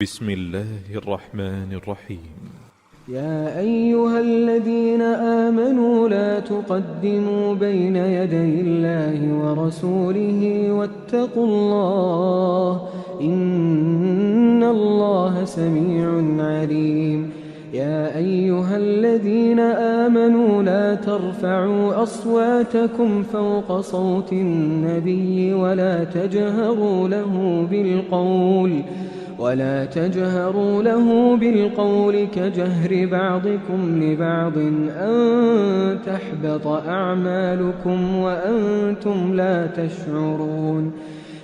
بسم الله الرحمن الرحيم. يا أيها الذين آمنوا لا تقدموا بين يدي الله ورسوله واتقوا الله إن الله سميع عليم. يا أيها الذين آمنوا لا ترفعوا أصواتكم فوق صوت النبي ولا تجهروا له بالقول كجهر بعضكم لبعض أن تحبط أعمالكم وأنتم لا تشعرون.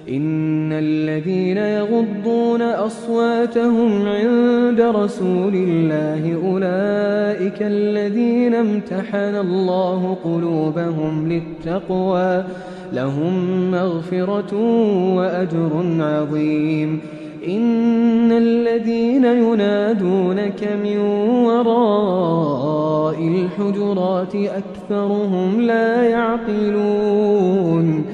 إن الذين يغضون أصواتهم عند رسول الله أولئك الذين امتحن الله قلوبهم للتقوى لهم مغفرة وأجر عظيم. إن الذين ينادونك من وراء الحجرات أكثرهم لا يعقلون.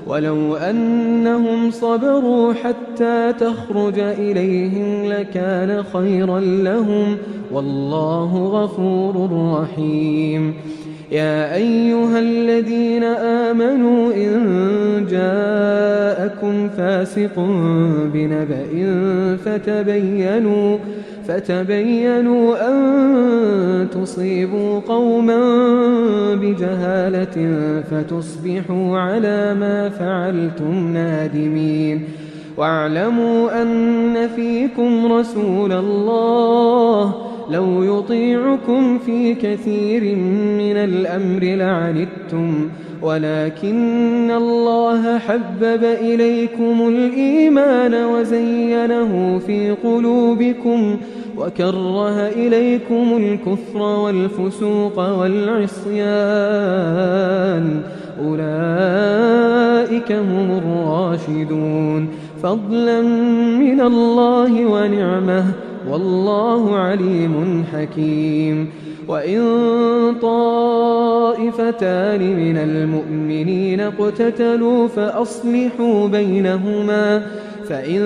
ولو أنهم صبروا حتى تخرج إليهم لكان خيرا لهم والله غفور رحيم. يا أيها الذين آمنوا إن جاءكم فاسق بنبأ فتبينوا أن تصيبوا قوما بجهالة فتصبحوا على ما فعلتم نادمين. واعلموا أن فيكم رسول الله لو يطيعكم في كثير من الأمر لعنتم ولكن الله حبب إليكم الإيمان وزينه في قلوبكم وكره إليكم الكفر والفسوق والعصيان أولئك هم الراشدون فضلا من الله ونعمه والله عليم حكيم. وإن طائفتان من المؤمنين اقتتلوا فأصلحوا بينهما فإن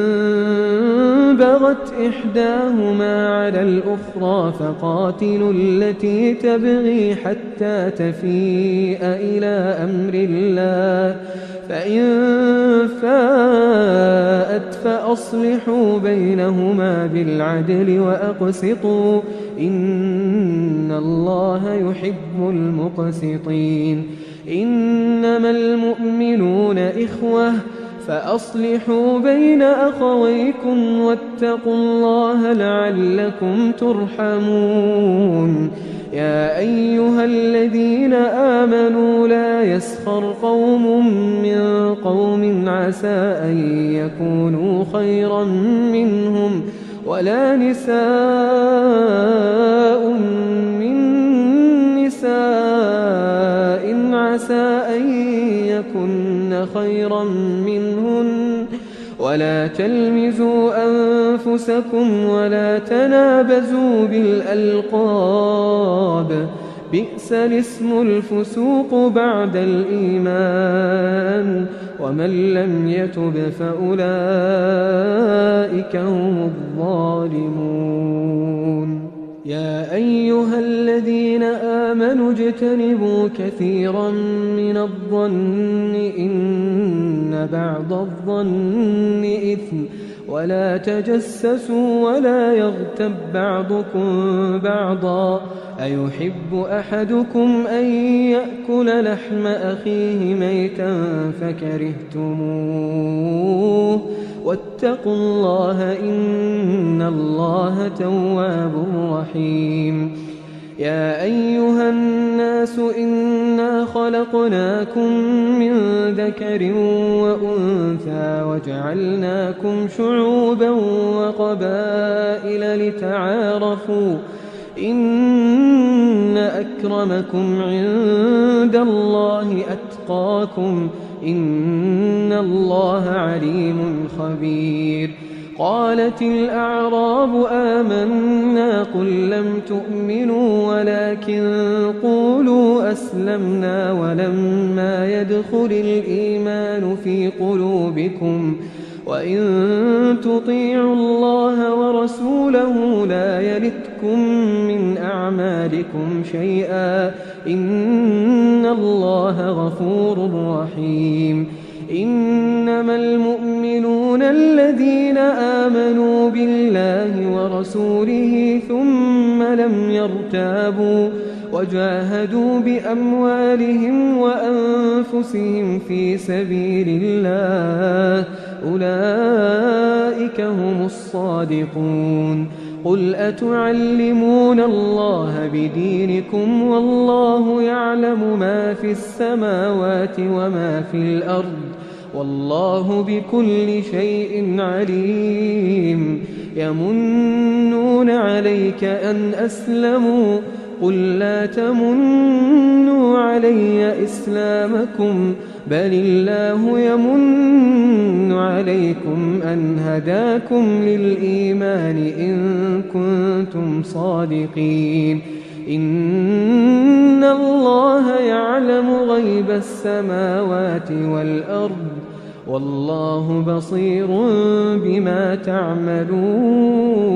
بغت إحداهما على الأخرى فقاتلوا التي تبغي حتى تفيء إلى أمر الله فإن فاءت فأصلحوا بينهما بالعدل وأقسطوا إن الله يحب المقسطين. إنما المؤمنون إخوة فأصلحوا بين أخويكم واتقوا الله لعلكم ترحمون. يا أيها الذين آمنوا لا يسخر قوم من قوم عسى أن يكونوا خيرا منهم ولا نساء من نساء عسى أن يكن خيرا منهن ولا تلمزوا أنفسكم ولا تنابزوا بالألقاب بئس الاسم الفسوق بعد الإيمان ومن لم يتب فأولئك هم الظالمون. يا أيها الذين آمنوا اجتنبوا كثيرا من الظن إن بعض الظن إثم ولا تجسسوا ولا يغتب بعضكم بعضا أيحب أحدكم أن يأكل لحم أخيه ميتا فكرهتموه واتقوا الله إن الله تواب رحيم. يا أيها الناس إنا خلقناكم من ذكر وأنثى وجعلناكم شعوبا وقبائل لتعارفوا إن أكرمكم عند الله أتقاكم إن الله عليم خبير. قالت الأعراب آمنا قل لم تؤمنوا ولكن قولوا أسلمنا ولما يدخل الإيمان في قلوبكم وإن تطيعوا الله ورسوله لا يلتكم من أعمالكم شيئا إن الله غفور رحيم إنما المؤمنون الذين آمنوا بالله ورسوله ثم لم يرتابوا وجاهدوا بأموالهم وأنفسهم في سبيل الله أولئك هم الصادقون قل أتعلمون الله بدينكم والله يعلم ما في السماوات وما في الأرض والله بكل شيء عليم يمنون عليك أن أسلموا قل لا تمنوا علي إسلامكم بل الله يمن عليكم أن هداكم للإيمان إن كنتم صادقين إن الله يعلم غيب السماوات والأرض والله بصير بما تعملون